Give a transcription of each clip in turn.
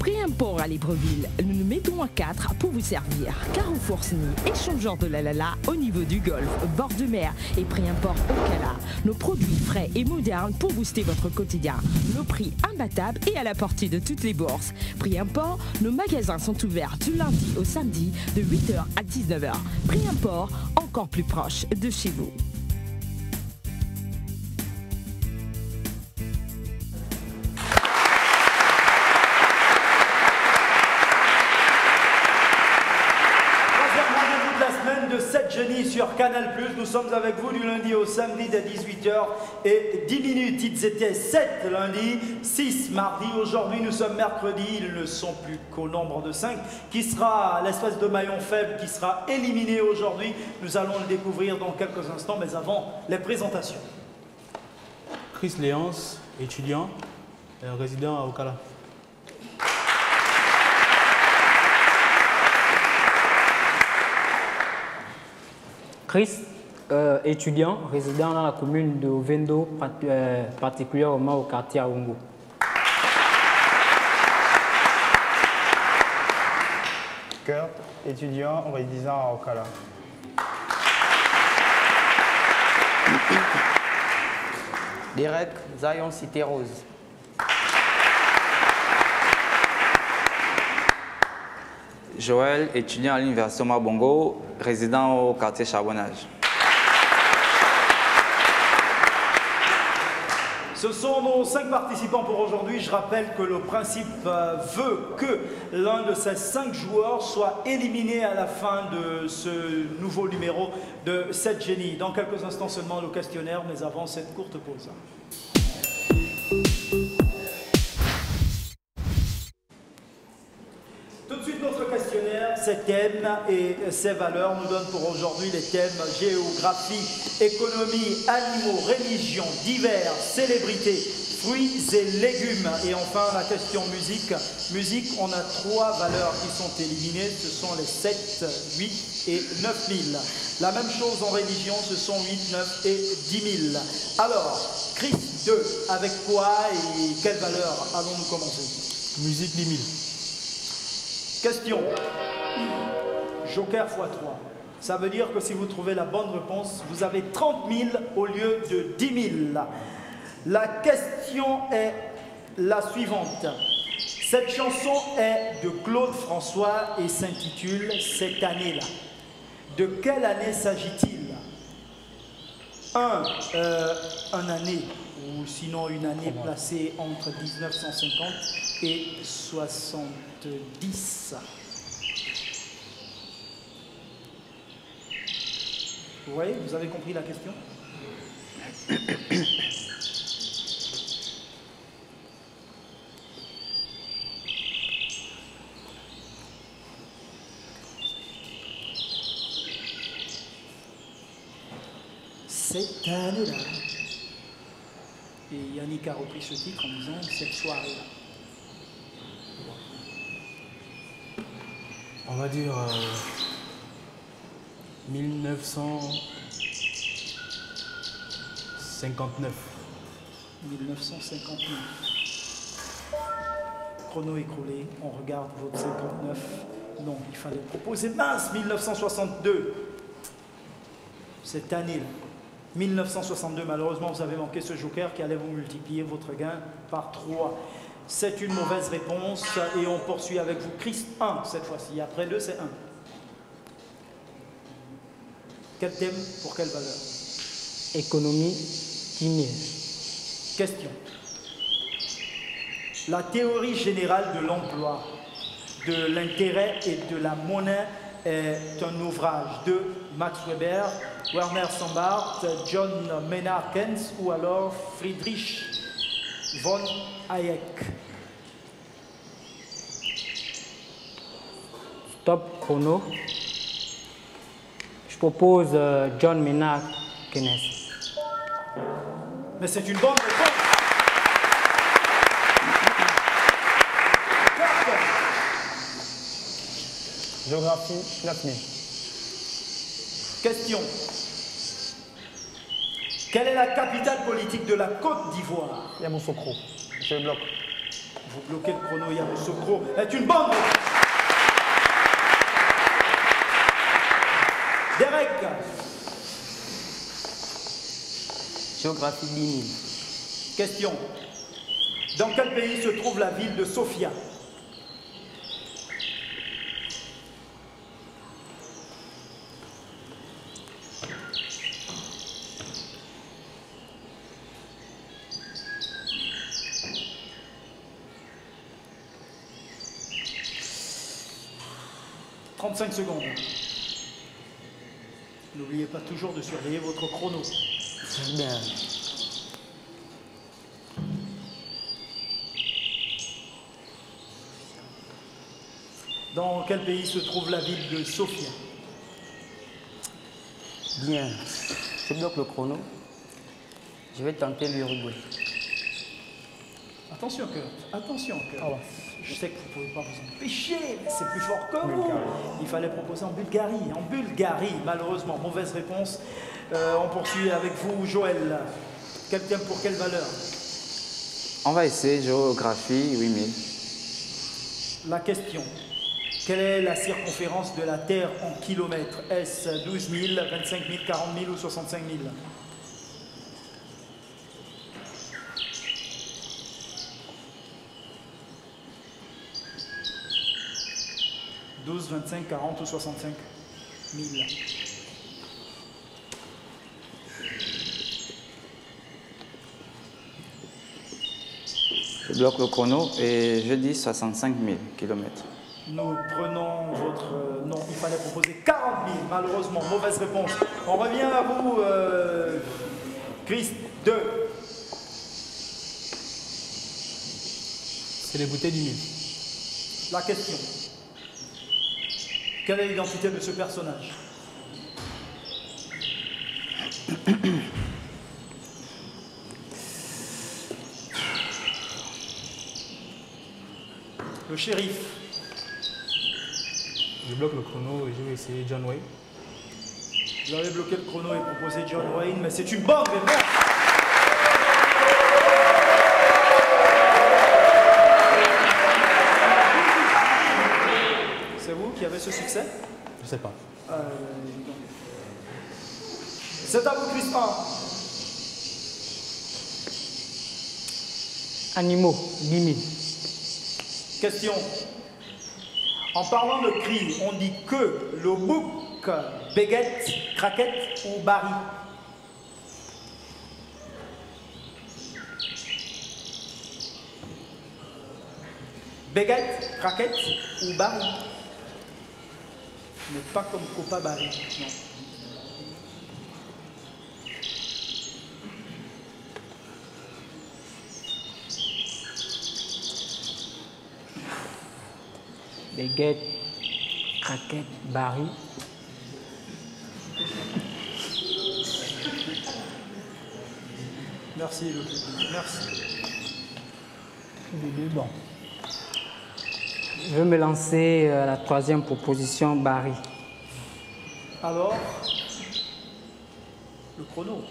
Prix import à Libreville, nous nous mettons à 4 pour vous servir. Carrefour Sny, échangeur de la Lala au niveau du golfe, bord de mer et prix import au Cala. Nos produits frais et modernes pour booster votre quotidien. Nos prix imbattables et à la portée de toutes les bourses. Prix import, nos magasins sont ouverts du lundi au samedi de 8h à 19h. Prix import, encore plus proche de chez vous. Sur Canal+, nous sommes avec vous du lundi au samedi dès 18h et 10 minutes. Ils étaient 7 lundi, 6 mardi. Aujourd'hui, nous sommes mercredi. Ils ne sont plus qu'au nombre de 5, qui sera l'espèce de maillon faible qui sera éliminé aujourd'hui. Nous allons le découvrir dans quelques instants, mais avant, les présentations. Chris Léance, étudiant, résident à Ocala. Chris, étudiant, résident dans la commune de Vendo, particulièrement au quartier Aongo. Kurt, étudiant, résident à Ocala. Derek, Zion Cité Rose. Joël, étudiant à l'université Omar Bongo, résident au quartier Charbonnage. Ce sont nos 5 participants pour aujourd'hui. Je rappelle que le principe veut que l'un de ces 5 joueurs soit éliminé à la fin de ce nouveau numéro de 7 génies. Dans quelques instants seulement le questionnaire, mais avant cette courte pause. Ces thèmes et ces valeurs nous donnent pour aujourd'hui les thèmes géographie, économie, animaux, religion, divers, célébrités, fruits et légumes. Et enfin la question musique. Musique, on a 3 valeurs qui sont éliminées, ce sont les 7, 8 et 9 000. La même chose en religion, ce sont 8, 9 et 10 000. Alors, Chris 2, avec quoi et quelle valeur allons-nous commencer? Musique 10 000. Question. Joker x3. Ça veut dire que si vous trouvez la bonne réponse, vous avez 30 000 au lieu de 10 000. La question est la suivante. Cette chanson est de Claude François et s'intitule « Cette année-là ». De quelle année s'agit-il? Un année, ou sinon une année placée entre 1950 et 70. Vous voyez, vous avez compris la question? Cette année-là. Et Yannick a repris ce titre en disant cette soirée-là. On va dire 1959. 1959. Chrono écroulé, on regarde votre 59. Non, il fallait proposer mince, 1962. Cette année-là. 1962, malheureusement, vous avez manqué ce joker qui allait vous multiplier votre gain par 3. C'est une mauvaise réponse et on poursuit avec vous. Chris 1 cette fois-ci. Après 2, c'est 1. Quel thème pour quelle valeur? Économie 10 000. Question. La théorie générale de l'emploi, de l'intérêt et de la monnaie est un ouvrage de Max Weber, Werner Sombart, John Maynard Keynes ou alors Friedrich von Hayek. Stop chrono. Je propose John Maynard Keynes. Mais c'est une bonne réponse. Géographie 9000. Question. Quelle est la capitale politique de la Côte d'Ivoire? Yamoussoukro. Je bloque. Vous bloquez le chrono, Yamoussoukro est une bonne réponse. Derek. Géographie 10 000. Question. Dans quel pays se trouve la ville de Sofia? « 35 secondes. N'oubliez pas toujours de surveiller votre chrono. Bien. Dans quel pays se trouve la ville de Sofia? Bien. Je bloque le chrono. Je vais tenter l'Uruguay. Attention, Kurt. Attention, Kurt. Ah ouais. Je sais que vous ne pouvez pas vous empêcher, mais c'est plus fort que vous. Bulgarie. Il fallait proposer en Bulgarie. En Bulgarie, malheureusement, mauvaise réponse. On poursuit avec vous, Joël. Quel thème pour quelle valeur? On va essayer géographie 8000. La question. Quelle est la circonférence de la Terre en kilomètres? Est-ce 12 000, 25 000, 40 000 ou 65 000? 12, 25, 40 ou 65 000. Je bloque le chrono et je dis 65 000 km. Nous prenons votre... non, il fallait proposer 40 000. Malheureusement, mauvaise réponse. On revient à vous, Chris. 2. C'est les bouteilles du 1000. La question. Quelle est l'identité de ce personnage? Le shérif. Je bloque le chrono et je vais essayer John Wayne. Vous avez bloqué le chrono et proposé John Wayne, mais c'est une bonne réponse. C'est vous qui avez ce succès? Je sais pas. C'est à vous, Christian. Animaux, 10 000. Question. En parlant de cri, on dit que le bouc, béguette, craquette ou baril? Béguette, craquette ou baril? Mais pas comme Copa Baril, non. Baguette, craquette, baril. Merci, le public. Merci. Bon. Je vais me lancer à la troisième proposition, baril. Alors, le chrono.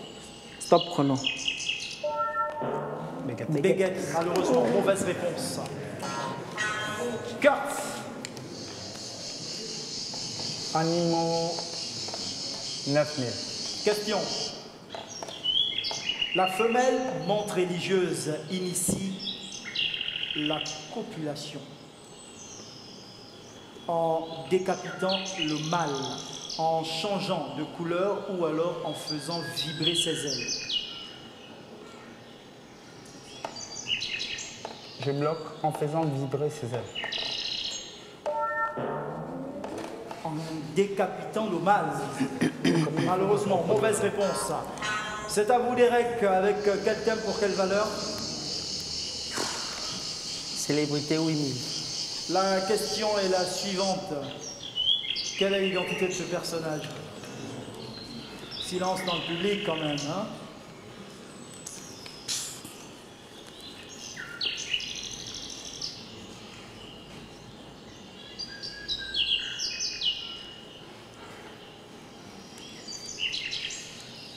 Stop chrono. Béguette, malheureusement, mauvaise réponse. Carte. Animaux 9000. Question. La femelle montre religieuse initie la copulation en décapitant le mâle, en changeant de couleur ou alors en faisant vibrer ses ailes. Je bloque en faisant vibrer ses ailes. En décapitant le mâle. Malheureusement, mauvaise réponse. C'est à vous, Derek, avec quel thème pour quelle valeur? Célébrité 8000. La question est la suivante. Quelle est l'identité de ce personnage? Silence dans le public quand même, hein?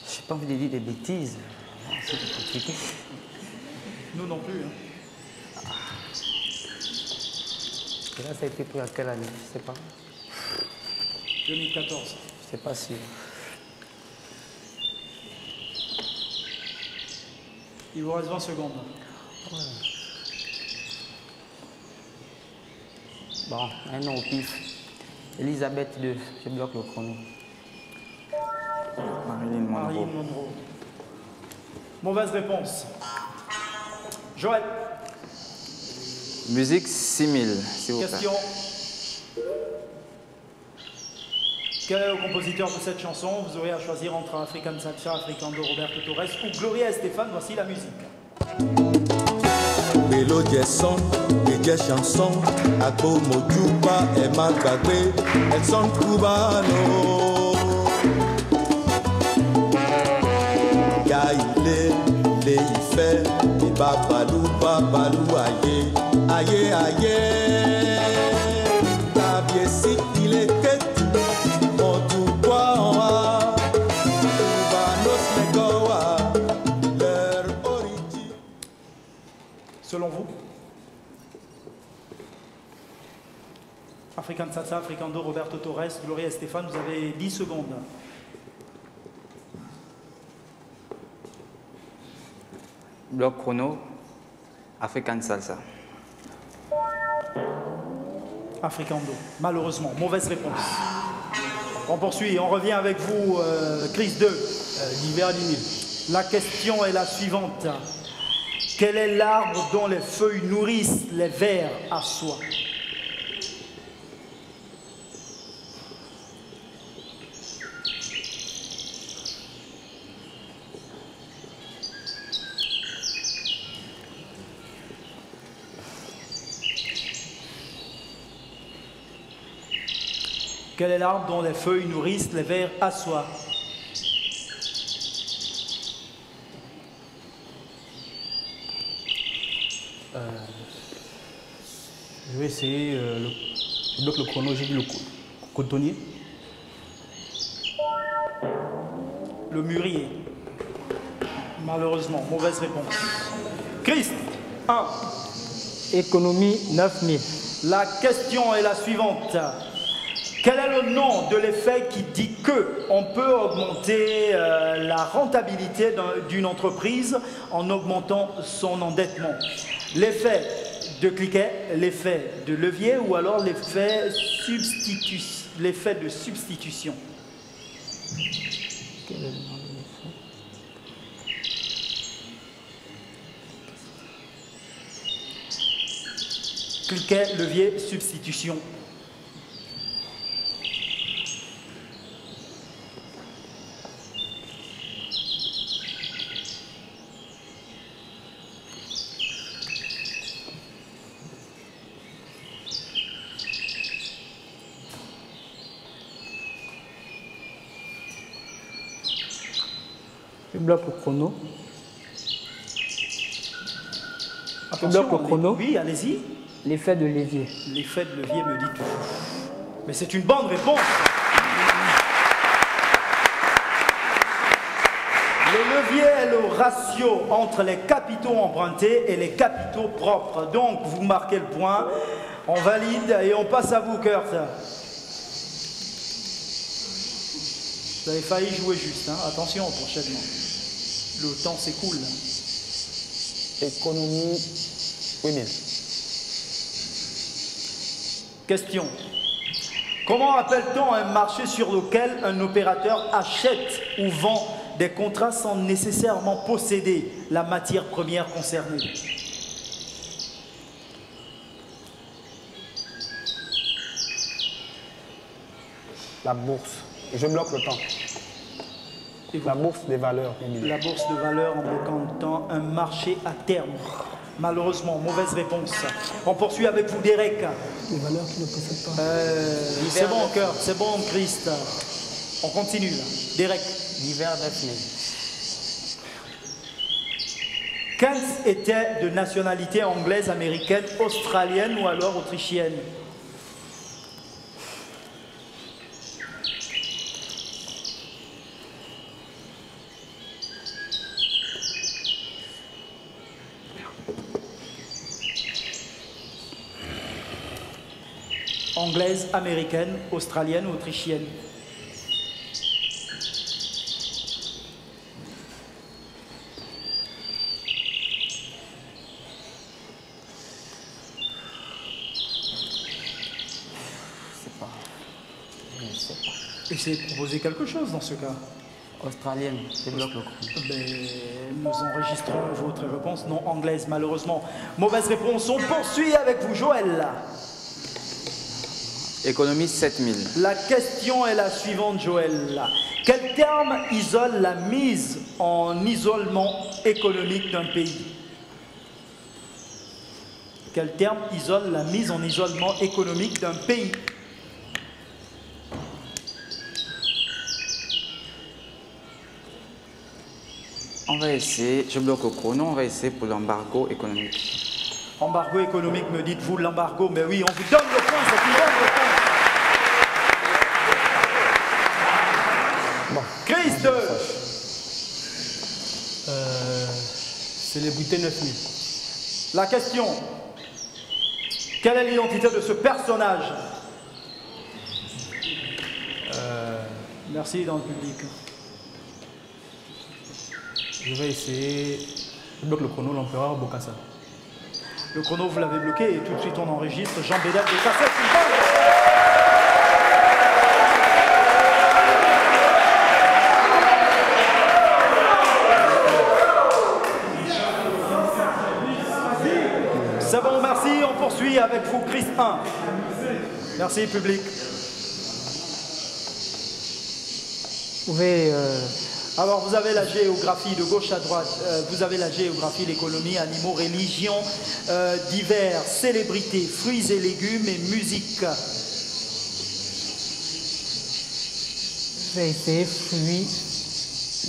J'ai pas envie de dire des bêtises. C'est compliqué. Nous non plus. Hein. Et là, ça a été pris à quelle année? Je sais pas. 2014. C'est pas sûr. Il vous reste 20 secondes. Bon, un nom au pif. Elisabeth II, je bloque le chrono. Marilyn Monroe. Marilyn Monroe. Mauvaise réponse. Joël, Musique 6000, s'il vous plaît. question. Quel est le compositeur de cette chanson? Vous aurez à choisir entre African Salsa, African de Roberto Torres ou Gloria Estefan. Voici la musique. Mélodie son, média chanson, Ako Mojuba et Malgbagbe, elles sont cubano. Gaïlé, Léifé, et Babalou, Babalou, aïe, aïe, aïe. Tabiesi, il est quête, on tout quoi en a, Cubanos, Megoa, leur origine. Selon vous? African Salsa, African Do, Roberto Torres, Gloria Estefan, vous avez 10 secondes. Bloc chrono, African Salsa. African Do. Malheureusement, mauvaise réponse. On poursuit, on revient avec vous, Chris 2. L'hiver 10 000. La question est la suivante. Quel est l'arbre dont les feuilles nourrissent les vers à soie? Quel est l'arbre dont les feuilles nourrissent les vers à soie? Je vais essayer je bloque le chrono, j'ai dit le cotonnier. Le mûrier. Malheureusement, mauvaise réponse. Christ, 1. Économie 9000. La question est la suivante. Quel est le nom de l'effet qui dit qu'on peut augmenter la rentabilité d'une entreprise en augmentant son endettement? L'effet de cliquet, l'effet de levier ou alors l'effet de substitution? Quel est le nom de l'effet? Cliquet, levier, substitution. Je bloque le chrono. Attention, bloque le chrono. Oui, allez-y. L'effet de levier. L'effet de levier me dit tout. Mais c'est une bonne réponse. Le levier est le ratio entre les capitaux empruntés et les capitaux propres. Donc, vous marquez le point, on valide et on passe à vous, Kurt. Vous avez failli jouer juste, hein. Attention prochainement. Le temps s'écoule. Économie 8000. Question. Comment appelle-t-on un marché sur lequel un opérateur achète ou vend des contrats sans nécessairement posséder la matière première concernée? La bourse. Je bloque le temps. Et vous- La bourse des valeurs immobilières. La bourse de valeur en bloquant le temps, un marché à terme. Malheureusement, mauvaise réponse. On poursuit avec vous, Derek. Les valeurs qui ne possèdent pas. C'est bon, Kurt, c'est bon, Christ. On continue, là. Derek. L'hiver 9000. Keynes était de nationalité anglaise, américaine, australienne ou alors autrichienne? Anglaise, américaine, australienne ou autrichienne? Essayez de proposer quelque chose dans ce cas. Australienne, je bloque le chrono. Ben, nous enregistrons votre réponse non anglaise, malheureusement. Mauvaise réponse, on poursuit avec vous, Joël. Économie 7000. La question est la suivante, Joël. Quel terme isole la mise en isolement économique d'un pays? Quel terme isole la mise en isolement économique d'un pays? On va essayer, je bloque le chrono, on va essayer pour l'embargo économique. Embargo économique, me dites-vous, l'embargo? Mais oui, on vous donne le point, c'est une bonne réponse. Bon. Christ, Célébrité 9000. la question. Quelle est l'identité de ce personnage? Merci dans le public. Je vais essayer. Je bloque le chrono, l'empereur Bokassa. Le chrono, vous l'avez bloqué et tout de suite on enregistre Jean Bédel de Cassette. C'est bon, merci. On poursuit avec vous, Chris 1. Merci, public. Vous pouvez... Alors, vous avez la géographie de gauche à droite, vous avez la géographie, l'économie, animaux, religion, divers, célébrités, fruits et légumes et musique. Je vais essayer fruits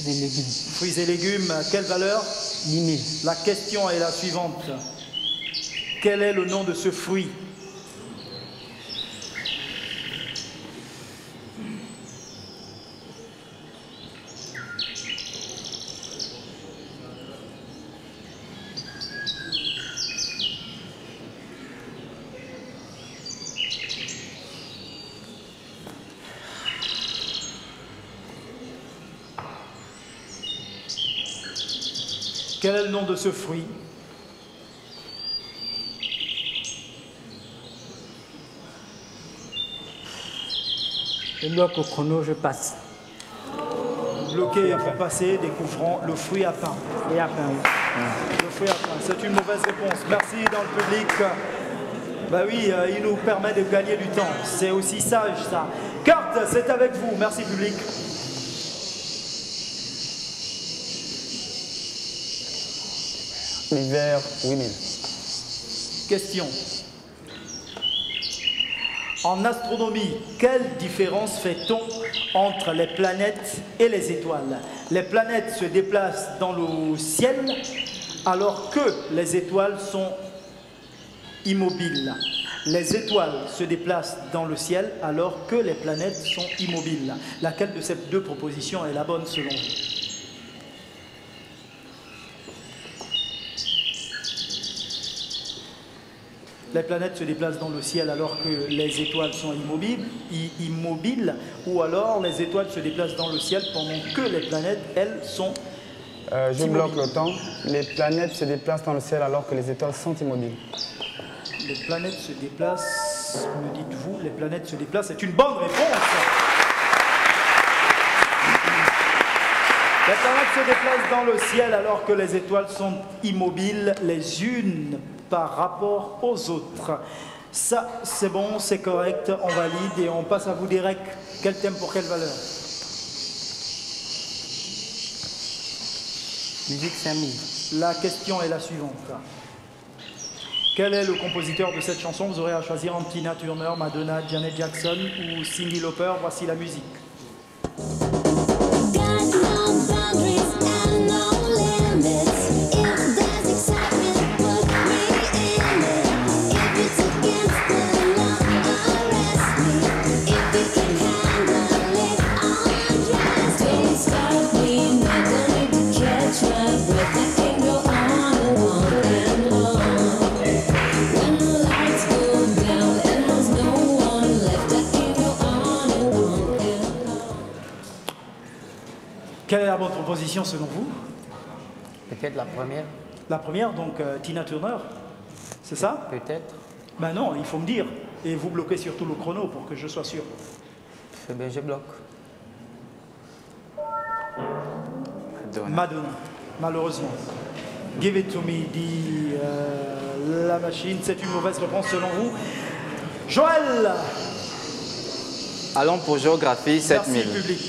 et légumes. Fruits et légumes, quelle valeur? 10 000. La question est la suivante. Quel est le nom de ce fruit? Quel est le nom de ce fruit? Je bloque au chrono, je passe. Bloqué pour passer, découvrant le fruit à pain. Et après, oui. Le fruit à pain, c'est une mauvaise réponse. Merci dans le public. Bah oui, il nous permet de gagner du temps. C'est aussi sage ça. Carte, c'est avec vous. Merci public. L'hiver 8000. Question. En astronomie, quelle différence fait-on entre les planètes et les étoiles? Les planètes se déplacent dans le ciel alors que les étoiles sont immobiles. Les étoiles se déplacent dans le ciel alors que les planètes sont immobiles. Laquelle de ces deux propositions est la bonne selon vous? Les planètes se déplacent dans le ciel alors que les étoiles sont immobiles, ou alors les étoiles se déplacent dans le ciel pendant que les planètes, elles, sont Je bloque le temps. Les planètes se déplacent dans le ciel alors que les étoiles sont immobiles. Les planètes se déplacent, me dites-vous, les planètes se déplacent, c'est une bonne réponse. Les planètes se déplacent dans le ciel alors que les étoiles sont immobiles les unes par rapport aux autres. Ça, c'est bon, c'est correct, on valide et on passe à vous direct. Quel thème pour quelle valeur? Musique 5000. La question est la suivante. Quel est le compositeur de cette chanson? Vous aurez à choisir entre Tina Turner, Madonna, Janet Jackson ou Cyndi Lauper. Voici la musique. position selon vous? Peut-être la première. La première, donc Tina Turner, c'est ça? Peut-être. Ben non, il faut me dire. Et vous bloquez surtout le chrono pour que je sois sûr. Eh bien, je bloque. Madonna, malheureusement. Give it to me, dit la machine. C'est une mauvaise réponse selon vous. Joël! Allons pour géographie, 7000. Merci, public.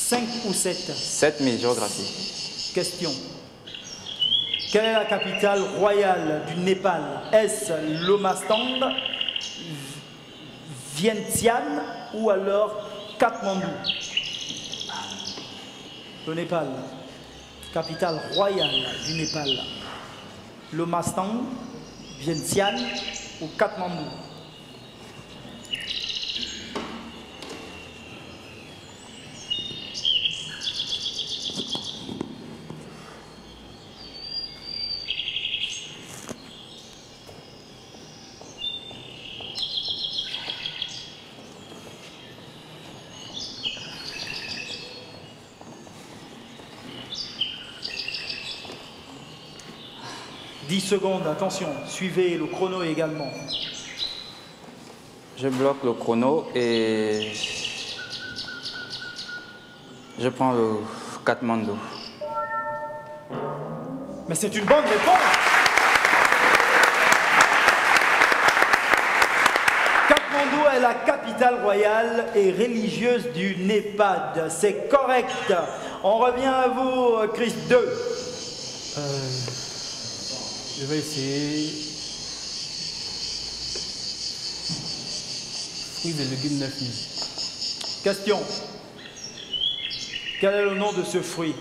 5 ou 7? 7000, géographie. Question. Quelle est la capitale royale du Népal? Est-ce Lomastang, Vientiane ou alors Katmandou? Le Népal. Capitale royale du Népal. Lomastang, Vientiane ou Katmandou? Secondes, attention, suivez le chrono également. Je bloque le chrono et je prends le Katmandou. Mais c'est une bonne réponse. Katmandou est la capitale royale et religieuse du Népal. C'est correct. On revient à vous, Chris 2. Je vais essayer. Fruits et légumes 9000. Question. Quel est le nom de ce fruit?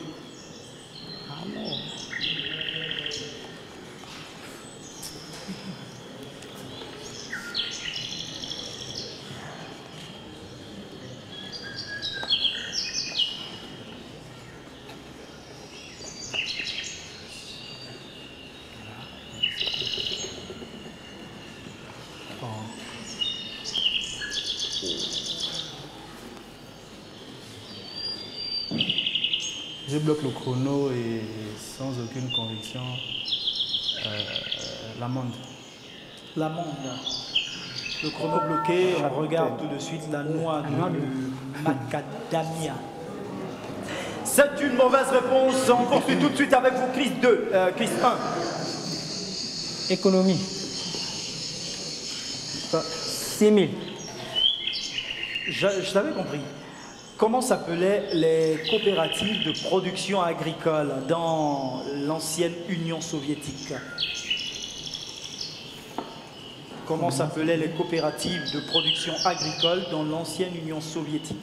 Je bloque le chrono et sans aucune conviction, l'amande. L'amande. Le chrono bloqué, on regarde tout de suite la noix de macadamia. C'est une mauvaise réponse. On poursuit tout de suite avec vous, Chris 2. Chris 1. Économie. 6000. Je l'avais compris. Comment s'appelaient les coopératives de production agricole dans l'ancienne Union soviétique? Comment s'appelaient les coopératives de production agricole dans l'ancienne Union soviétique?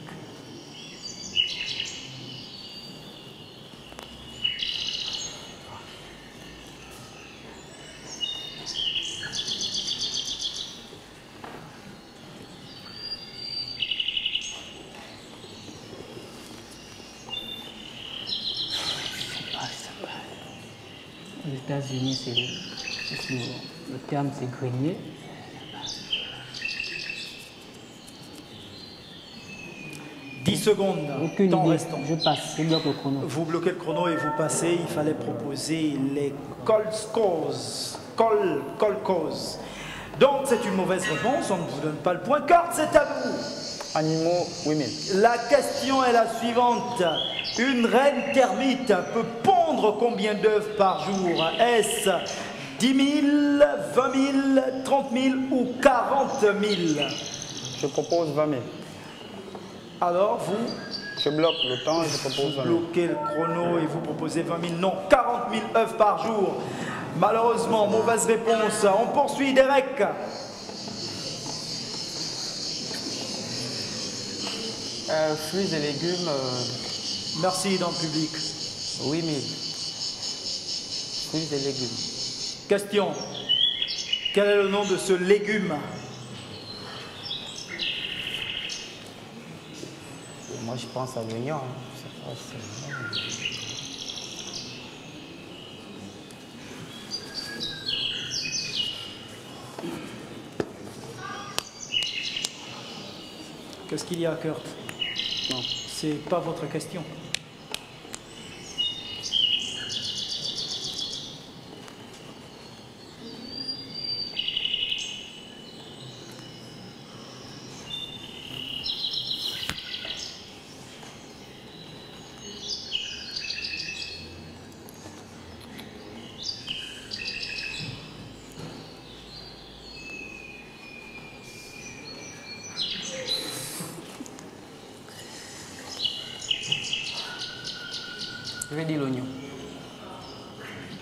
Aux États-Unis, le terme c'est grenier. « 10 secondes, Aucune temps idée. restant. Je passe, je bloque le chrono. Vous bloquez le chrono et vous passez. Il fallait proposer les kolkhozes. Kolkhozes. Donc c'est une mauvaise réponse, on ne vous donne pas le point. Cord, c'est à vous. Animaux 8000. La question est la suivante. Une reine termite peut pondre combien d'œufs par jour? Est-ce 10 000, 20 000, 30 000 ou 40 000? Je propose 20 000. Alors vous Je bloque le temps et je propose 20 000. bloquez le chrono et vous proposez 20 000. Non, 40 000 œufs par jour. Malheureusement, mauvaise réponse. On poursuit, Derek. Fruits et légumes, Merci dans le public. 8000. Fruits et légumes. Question. Quel est le nom de ce légume? Moi, je pense à l'oignon. Hein. Qu'est-ce qu'il y a, Kurt? Non. C'est pas votre question. Je vais dire l'oignon.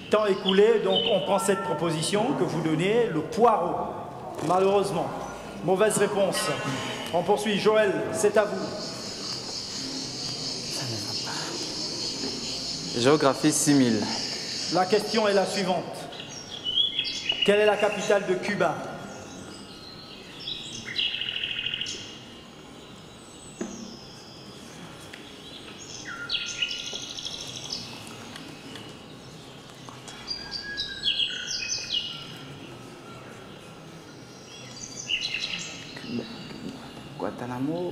Temps écoulé, donc on prend cette proposition que vous donnez, le poireau. Malheureusement, mauvaise réponse. On poursuit. Joël, c'est à vous. Géographie 6000. La question est la suivante. Quelle est la capitale de Cuba? Guantanamo,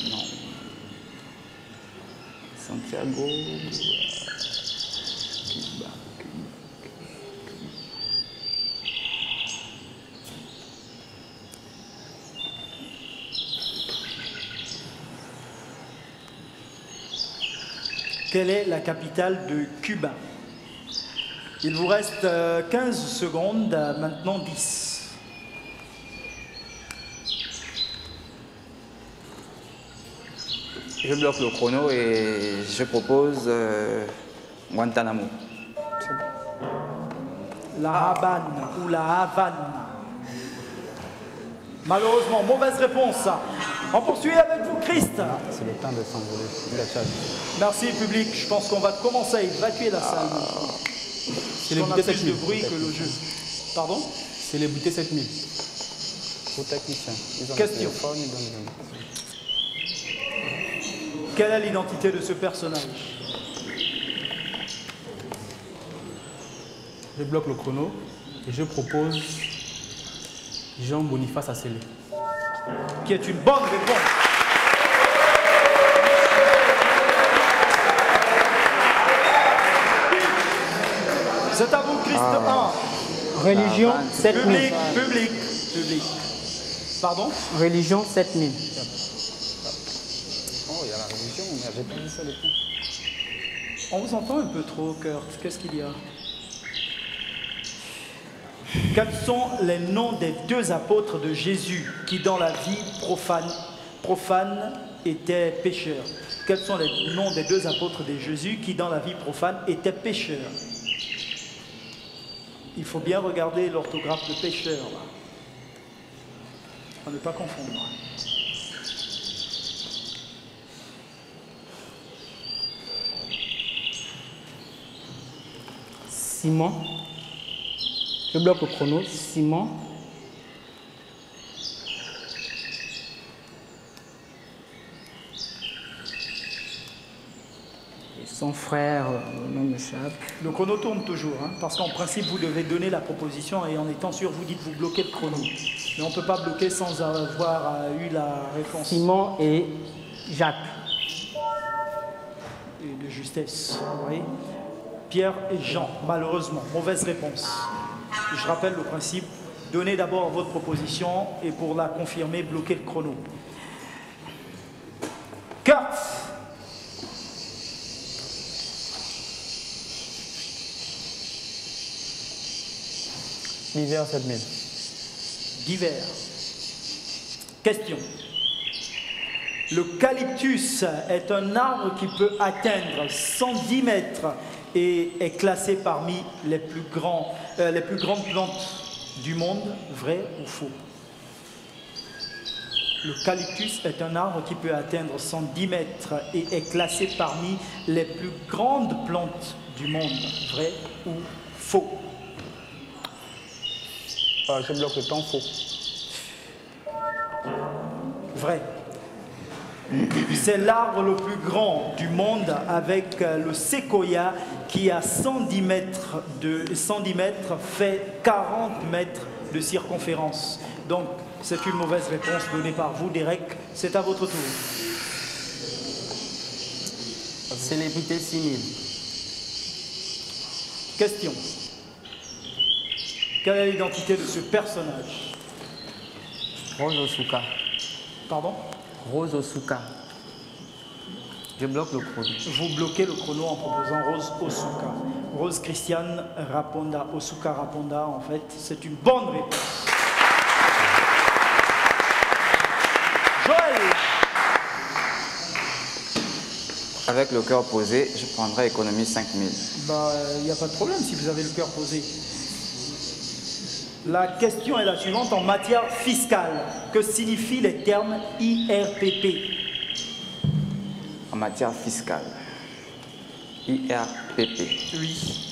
non. Santiago, Cuba. Quelle est la capitale de Cuba? Il vous reste 15 secondes, maintenant 10. Je bloque le chrono et je propose Guantanamo. La Havane ou la Havane. Malheureusement, mauvaise réponse. On poursuit avec vous, Christ. C'est le temps de s'envoler. La Tchad. Merci, public. Je pense qu'on va commencer à évacuer la salle. C'est les On a bouteilles plus de 7000. bruit que le jeu. Pardon? C'est les bouteilles 7000. Aux techniciens. Ils ont Question. le téléphone, ils donnent les indications. Quelle est l'identité de ce personnage? Je bloque le chrono et je propose Jean Boniface Assélé. Qui est une bonne réponse. C'est à vous, Christ 1. Religion 7000. Public. Pardon? Religion 7000. Oh, il y a la religion, mais j'ai pas dit ça depuis. On vous entend un peu trop, Kurt. Qu'est-ce qu'il y a? Quels sont les noms des deux apôtres de Jésus qui, dans la vie profane étaient pécheurs? Quels sont les noms des deux apôtres de Jésus qui, dans la vie profane, étaient pécheurs? Il faut bien regarder l'orthographe de pécheur, là. À ne pas confondre. Simon. Je bloque le chrono. Simon. Et son frère, le nom m'échappe. Le chrono tourne toujours, hein, parce qu'en principe, vous devez donner la proposition et en étant sûr, vous dites vous bloquez le chrono. Mais on ne peut pas bloquer sans avoir eu la réponse. Simon et Jacques. Et de justesse, vous voyez. Pierre et Jean, malheureusement, mauvaise réponse. Je rappelle le principe, donnez d'abord votre proposition et pour la confirmer, bloquez le chrono. Kurt. L'hiver 7000. Divers. Question. L'eucalyptus est un arbre qui peut atteindre 110 mètres et est classé parmi les plus grandes plantes du monde, vrai ou faux? L'eucalyptus est un arbre qui peut atteindre 110 mètres et est classé parmi les plus grandes plantes du monde, vrai ou faux? Je bloque le temps, faux. Vrai. C'est l'arbre le plus grand du monde avec le séquoia qui a 110 mètres fait 40 mètres de circonférence. Donc c'est une mauvaise réponse donnée par vous, Derek. C'est à votre tour. Célébrité 6 000. Question. Quelle est l'identité de ce personnage? Rose Osuka. Pardon? Rose Osuka. Je bloque le chrono. Vous bloquez le chrono en proposant Rose Osuka. Rose Christiane Raponda. Osuka Raponda, en fait, c'est une bonne réponse. Joël! Avec le cœur posé, je prendrai économie 5000. Bah, il n'y a pas de problème si vous avez le cœur posé. La question est la suivante en matière fiscale. Que signifient les termes IRPP? En matière fiscale, IRPP. Oui.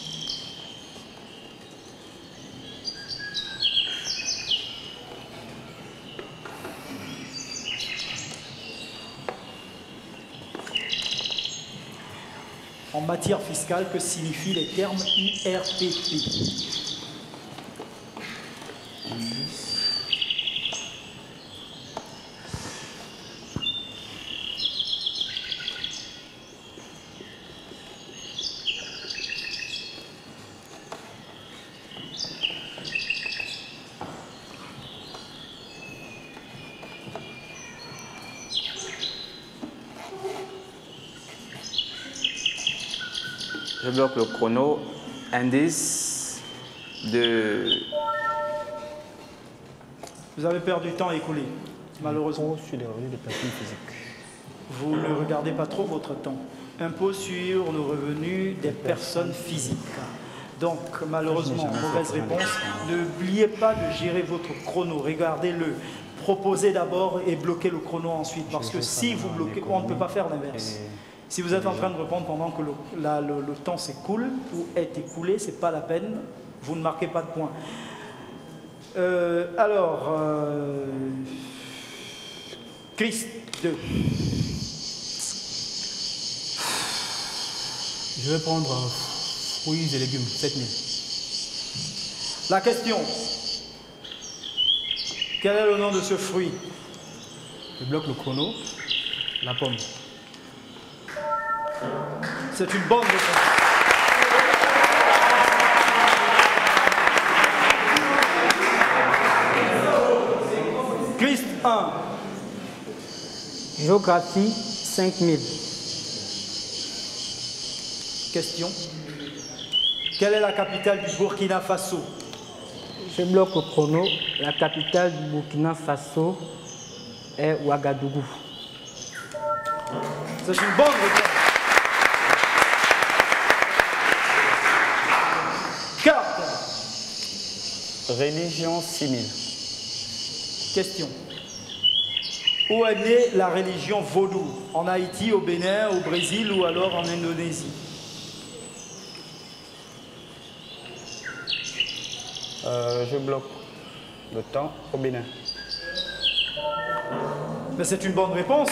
En matière fiscale, que signifient les termes IRPP? Je bloque le chrono. Indice de... Vous avez perdu du temps écoulé, malheureusement. Sur les revenus des personnes physiques. Vous ne regardez pas trop votre temps. Impôt sur le revenu des personnes physiques. Donc, malheureusement, mauvaise réponse. N'oubliez pas de gérer votre chrono. Regardez-le. Proposez d'abord et bloquez le chrono ensuite. Parce que si vous bloquez, on ne peut pas faire l'inverse. Si vous êtes en train de répondre pendant que le temps s'écoule ou est écoulé, ce n'est pas la peine. Vous ne marquez pas de points. Chris 2. Je vais prendre fruits et légumes, 7000. La question. Quel est le nom de ce fruit? Je bloque le chrono. La pomme. C'est une bonne réponse. Christ 1. Géographie 5000. Question. Quelle est la capitale du Burkina Faso? Je bloque le chrono. La capitale du Burkina Faso est Ouagadougou. C'est une bonne réponse. 4. Religion 6000. Question. Où est née la religion vaudou? En Haïti, au Bénin, au Brésil ou alors en Indonésie? Je bloque le temps au Bénin. Mais c'est une bonne réponse.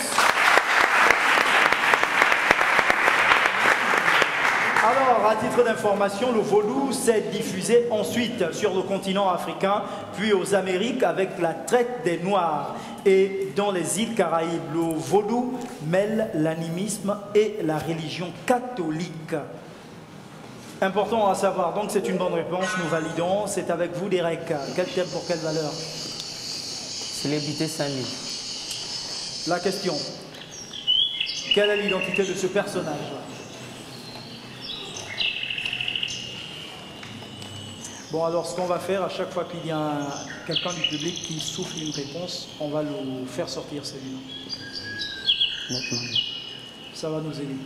Alors, à titre d'information, le vaudou s'est diffusé ensuite sur le continent africain, puis aux Amériques avec la traite des Noirs. Et dans les îles Caraïbes, le vaudou mêle l'animisme et la religion catholique. Important à savoir, donc c'est une bonne réponse, nous validons. C'est avec vous, Derek. Quel thème pour quelle valeur? Célébrité 5 000. La question. Quelle est l'identité de ce personnage? Bon, alors ce qu'on va faire, à chaque fois qu'il y a quelqu'un du public qui souffle une réponse, on va le faire sortir celui-là. Ça va nous aider.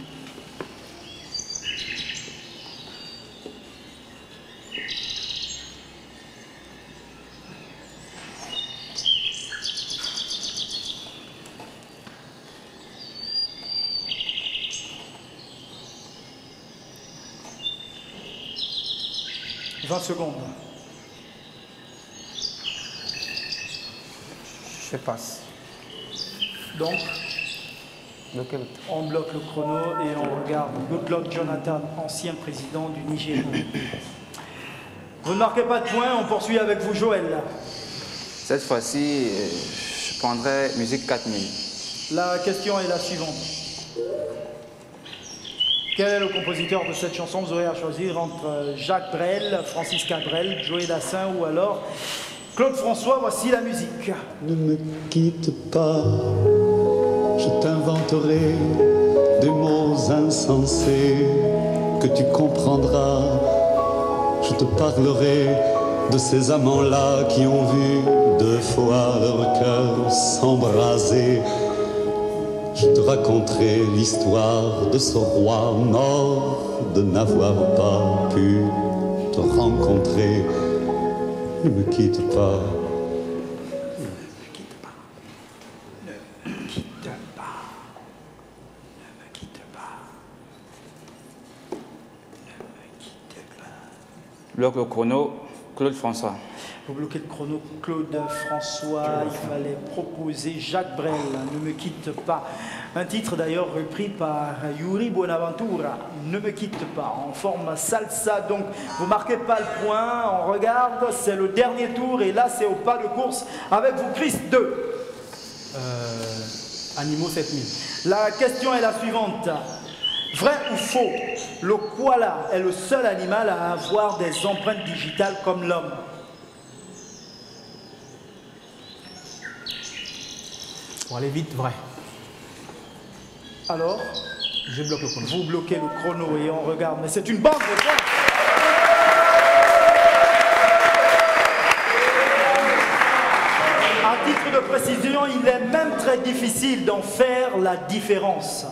Secondes. Je passe. Donc, Bloquez le on bloque le chrono et on regarde Goodluck Jonathan, ancien président du Nigeria. Vous ne marquez pas de points, on poursuit avec vous, Joël. Cette fois-ci, je prendrai musique 4000. La question est la suivante. Quel est le compositeur de cette chanson? Vous aurez à choisir entre Jacques Brel, Francis Cabrel, Joey Dassin ou alors Claude François. Voici la musique. Ne me quitte pas, je t'inventerai des mots insensés que tu comprendras. Je te parlerai de ces amants-là qui ont vu 2 fois leur cœur s'embraser. Je te raconterai l'histoire de ce roi mort de n'avoir pas pu te rencontrer. Ne me quitte pas. Ne me quitte pas. Ne me quitte pas. Ne me quitte pas. Ne me quitte pas. Bloque le chrono, Claude François. Pour bloquer le chrono, Claude François, il fallait proposer Jacques Brel, Ne me quitte pas. Un titre d'ailleurs repris par Yuri Buenaventura, Ne me quitte pas, en forme salsa. Donc vous marquez pas le point, on regarde, c'est le dernier tour et là c'est au pas de course avec vous, Chris 2. Animaux 7000. La question est la suivante. Vrai ou faux, le koala est le seul animal à avoir des empreintes digitales comme l'homme? Pour aller vite, vrai. Alors, Je bloque le chrono. vous bloquez le chrono et on regarde. Mais c'est une bonne réponse. À titre de précision, il est même très difficile d'en faire la différence.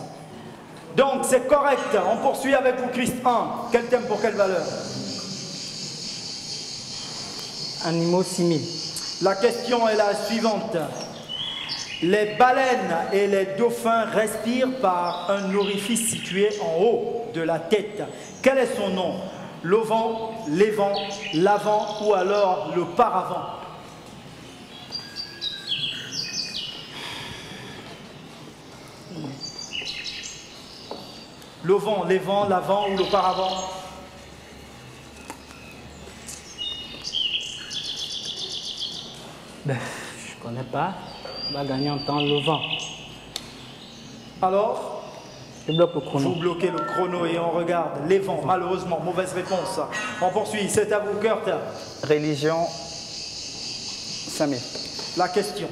Donc c'est correct. On poursuit avec vous, Christ 1. Quel thème pour quelle valeur? Animaux 6000. La question est la suivante. Les baleines et les dauphins respirent par un orifice situé en haut de la tête. Quel est son nom? L'auvent, l'évent, l'avant ou alors le paravent? L'auvent, l'évent, l'avant ou le paravent? Ben, je connais pas. On va gagner en temps le vent. Alors, Je bloque le chrono. vous bloquez le chrono et on regarde. L'évent, malheureusement, mauvaise réponse. On poursuit, c'est à vous, Kurt. Religion 5000. La question.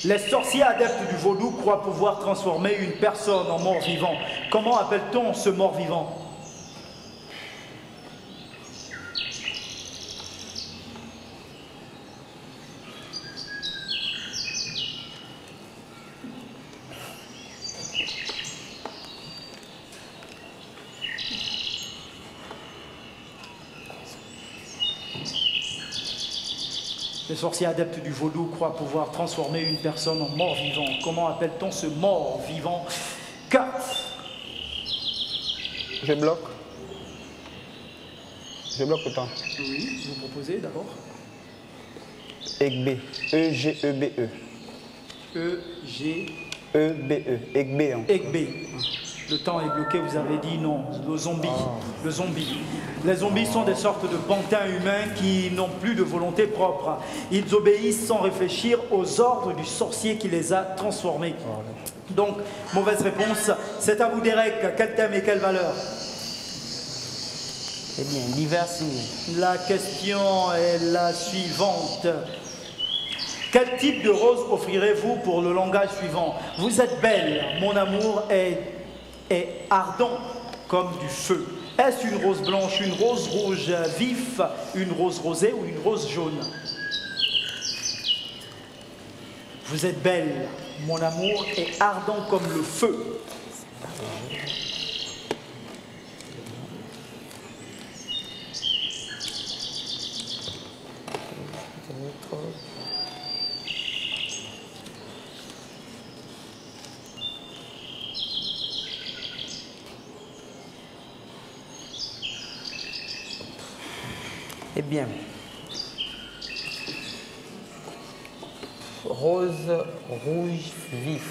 Les sorciers adeptes du vaudou croient pouvoir transformer une personne en mort-vivant. Comment appelle-t-on ce mort-vivant? Les sorciers adeptes du vaudou croient pouvoir transformer une personne en mort-vivant. Comment appelle-t-on ce mort-vivant? 4. Je bloque. Je bloque le temps. Oui, vous proposez d'abord. Egbe. E-G-E-B-E. E-G. E-B-E. Egbe. Hein. Egbe. Le temps est bloqué, vous avez dit non. Le zombie. Le zombie. Les zombies sont des sortes de pantins humains qui n'ont plus de volonté propre. Ils obéissent sans réfléchir aux ordres du sorcier qui les a transformés. Donc, mauvaise réponse. C'est à vous, Derek. Quel thème et quelle valeur? Eh bien, divers signes. La question est la suivante. Quel type de rose offrirez-vous pour le langage suivant? Vous êtes belle, mon amour est ardent comme du feu. Est-ce une rose blanche, une rose rouge vif, une rose rosée ou une rose jaune? Vous êtes belle, mon amour est ardent comme le feu. Eh bien, rose rouge vif.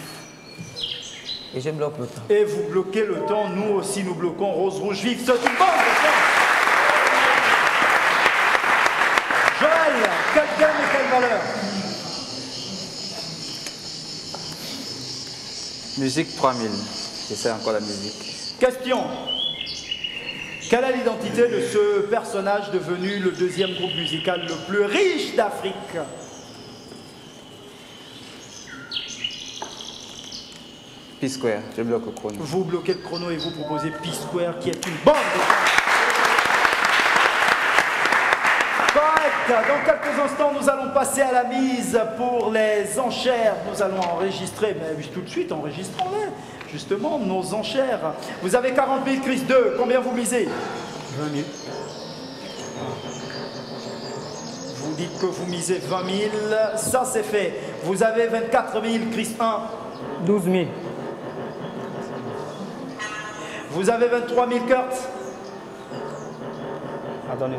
Et je bloque le temps. Et vous bloquez le temps, nous aussi nous bloquons rose rouge vif. C'est une bonne réponse. Joël, quel thème et quelle valeur? Musique 3000. J'essaie encore la musique. Question. Quelle est l'identité de ce personnage devenu le deuxième groupe musical le plus riche d'Afrique? P-Square, je bloque le chrono. Vous bloquez le chrono et vous proposez P-Square qui est une bonne réponse. Correct. Dans quelques instants, nous allons passer à la mise pour les enchères. Nous allons enregistrer, mais tout de suite, enregistrons-les. Justement, nos enchères. Vous avez 40 000, Chris 2. Combien vous misez? 20 000. Vous dites que vous misez 20 000. Ça, c'est fait. Vous avez 24 000, Chris 1. 12 000. Vous avez 23 000, Kurt. Attendez.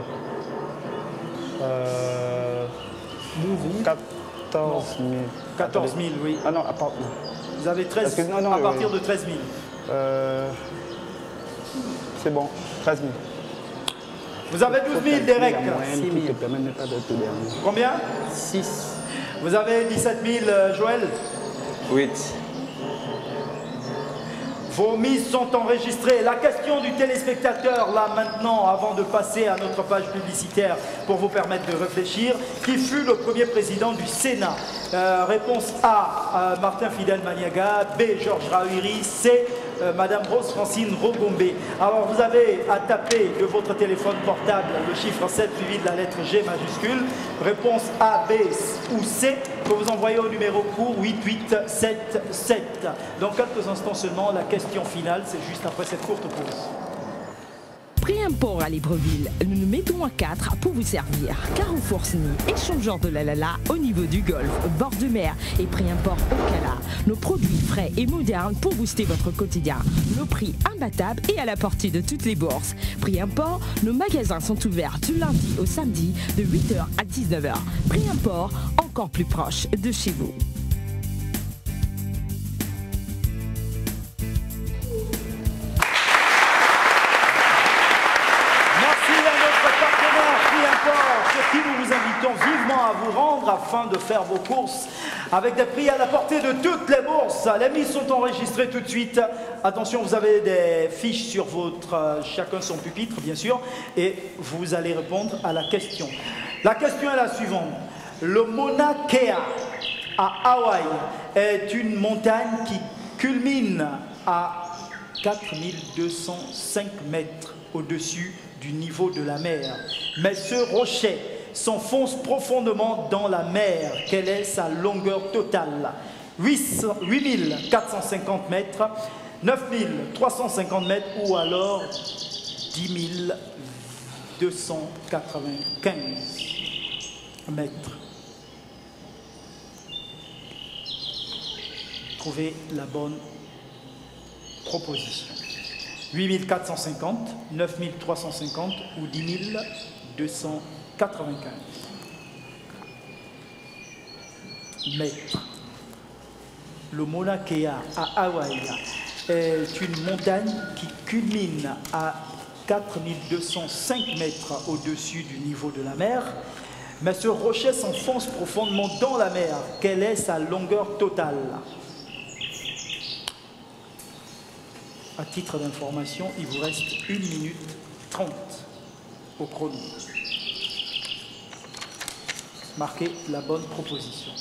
14 000. 14 000, oui. Ah non, à part... Vous avez 13 000, non, à partir de 13 000. C'est bon, 13 000. Vous avez 12 000, Derek. 6 000. Te permet même pas d'être le dernier. Combien? 6. Vous avez 17 000, Joël. 8. Vos mises sont enregistrées. La question du téléspectateur, là maintenant, avant de passer à notre page publicitaire pour vous permettre de réfléchir, qui fut le premier président du Sénat? Réponse A, Martin Fidel Maniaga. B, Georges Rahuri. C, Madame Rose Francine Rogombe. Alors vous avez à taper de votre téléphone portable le chiffre 7 suivi de la lettre G majuscule. Réponse A, B ou C que vous envoyez au numéro court 8877. Dans quelques instants seulement, la question finale, c'est juste après cette courte pause. Pré-import à Libreville, nous nous mettons à 4 pour vous servir. Carrefour SNI, échangeur de la Lala au niveau du Golfe, bord de mer et pré-import au Cala. Nos produits frais et modernes pour booster votre quotidien. Nos prix imbattables et à la portée de toutes les bourses. Pré-import, nos magasins sont ouverts du lundi au samedi de 8h à 19h. Pré-import, encore plus proche de chez vous. Qui nous vous invitons vivement à vous rendre afin de faire vos courses avec des prix à la portée de toutes les bourses. Les mises sont enregistrées tout de suite. Attention, vous avez des fiches sur votre, chacun son pupitre bien sûr, et vous allez répondre à la question. La question est la suivante. Le Mauna Kea à Hawaï est une montagne qui culmine à 4205 mètres au-dessus du niveau de la mer. Mais ce rocher s'enfonce profondément dans la mer. Quelle est sa longueur totale? 8450 mètres, 9350 mètres ou alors 10 295 mètres. Trouvez la bonne proposition. 8450, 9350 ou 10 295 mètres. Le Mauna Kea à Hawaï est une montagne qui culmine à 4205 mètres au-dessus du niveau de la mer. Mais ce rocher s'enfonce profondément dans la mer. Quelle est sa longueur totale? À titre d'information, il vous reste 1 minute 30 au chrono. Marquez la bonne proposition.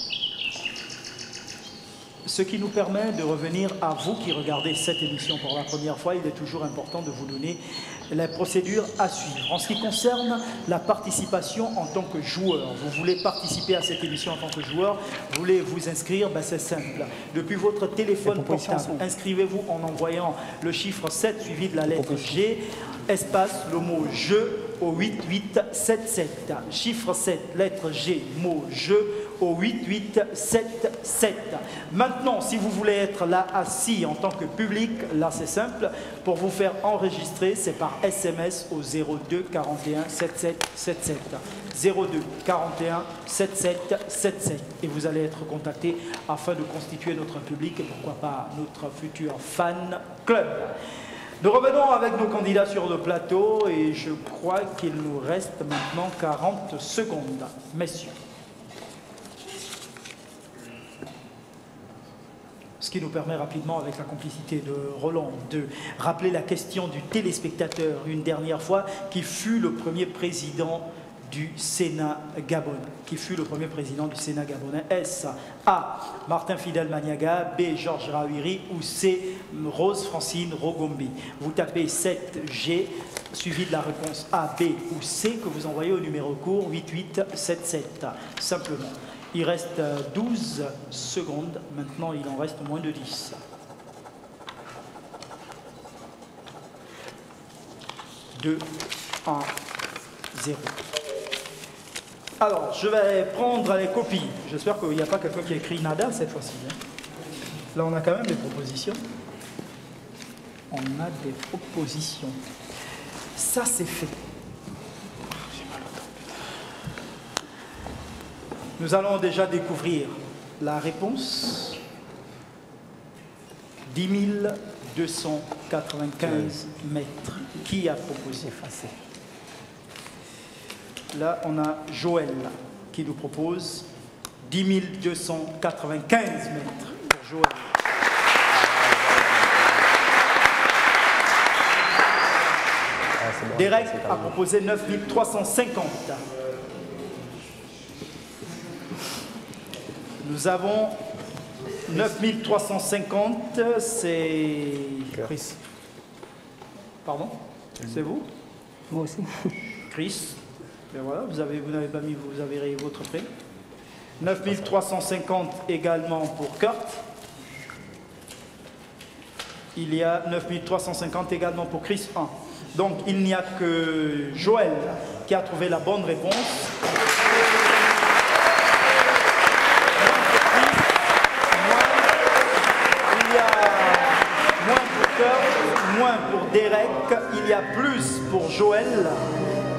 Ce qui nous permet de revenir à vous qui regardez cette émission pour la première fois. Il est toujours important de vous donner les procédures à suivre. En ce qui concerne la participation en tant que joueur, vous voulez participer à cette émission en tant que joueur, vous voulez vous inscrire, ben c'est simple. Depuis votre téléphone portable, inscrivez-vous en envoyant le chiffre 7 suivi de la lettre G, espace, le mot « jeu » au 8877. Chiffre 7, lettre G, mot « jeu » au 8877. Maintenant, si vous voulez être là assis en tant que public, là c'est simple. Pour vous faire enregistrer, c'est par SMS au 02 41 77 77. 02 41 77 77. Et vous allez être contacté afin de constituer notre public et pourquoi pas notre futur fan club. Nous revenons avec nos candidats sur le plateau et je crois qu'il nous reste maintenant 40 secondes. Messieurs. Ce qui nous permet rapidement, avec la complicité de Roland, de rappeler la question du téléspectateur une dernière fois, qui fut le premier président du Sénat gabonais. Est-ce A. Martin Fidel Maniaga, B. Georges Rawiri ou C. Rose Francine Rogombi? Vous tapez 7G, suivi de la réponse A, B ou C que vous envoyez au numéro court 8877. Simplement. Il reste 12 secondes. Maintenant, il en reste moins de 10. 2, 1, 0. Alors, je vais prendre les copies. J'espère qu'il n'y a pas quelqu'un qui a écrit nada cette fois-ci. Là, on a quand même des propositions. On a des propositions. Ça, c'est fait. Nous allons déjà découvrir la réponse. 10 295 mètres. Qui a proposé? Là, on a Joël qui nous propose 10 295 mètres pour Joël. Derek a proposé 9 350. Nous avons 9 350, c'est Chris. Pardon? C'est vous? Moi aussi. Chris. Et voilà, vous n'avez pas mis, vous avez votre prêt. 9 350 également pour Kurt. Il y a 9 350 également pour Chris 1. Donc il n'y a que Joël qui a trouvé la bonne réponse. Il y a moins pour Kurt, moins pour Derek. Il y a plus pour Joël.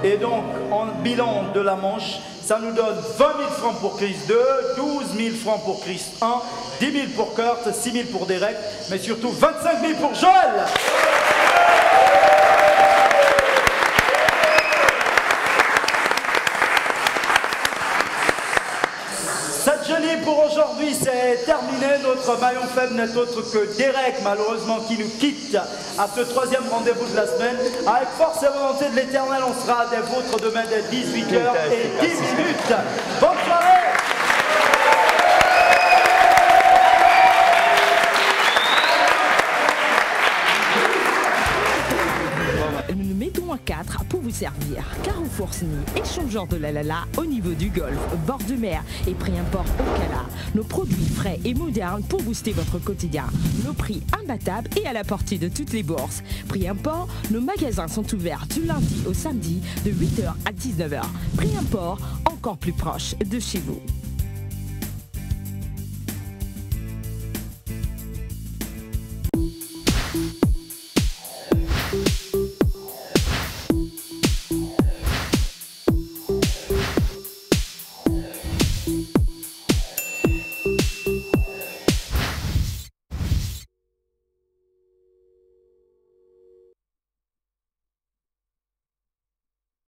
Et donc, en bilan de la manche, ça nous donne 20 000 francs pour Chris 2, 12 000 francs pour Chris 1, 10 000 pour Kurt, 6 000 pour Derek, mais surtout 25 000 pour Joël. Cette journée pour aujourd'hui, c'est terminé. Notre maillon faible n'est autre que Derek, malheureusement, qui nous quitte à ce troisième rendez-vous de la semaine. Avec force et volonté de l'Éternel, on sera des vôtres demain dès 18h10. Bonne soirée! Nous nous mettons à 4 pour vous servir. Carrefour Sni, échangeur de la Lala au niveau du golfe, bord de mer et prix import au Cala. Nos produits frais et modernes pour booster votre quotidien. Nos prix imbattables et à la portée de toutes les bourses. Prix import, nos magasins sont ouverts du lundi au samedi de 8h à 19h. Prix import, encore plus proche de chez vous.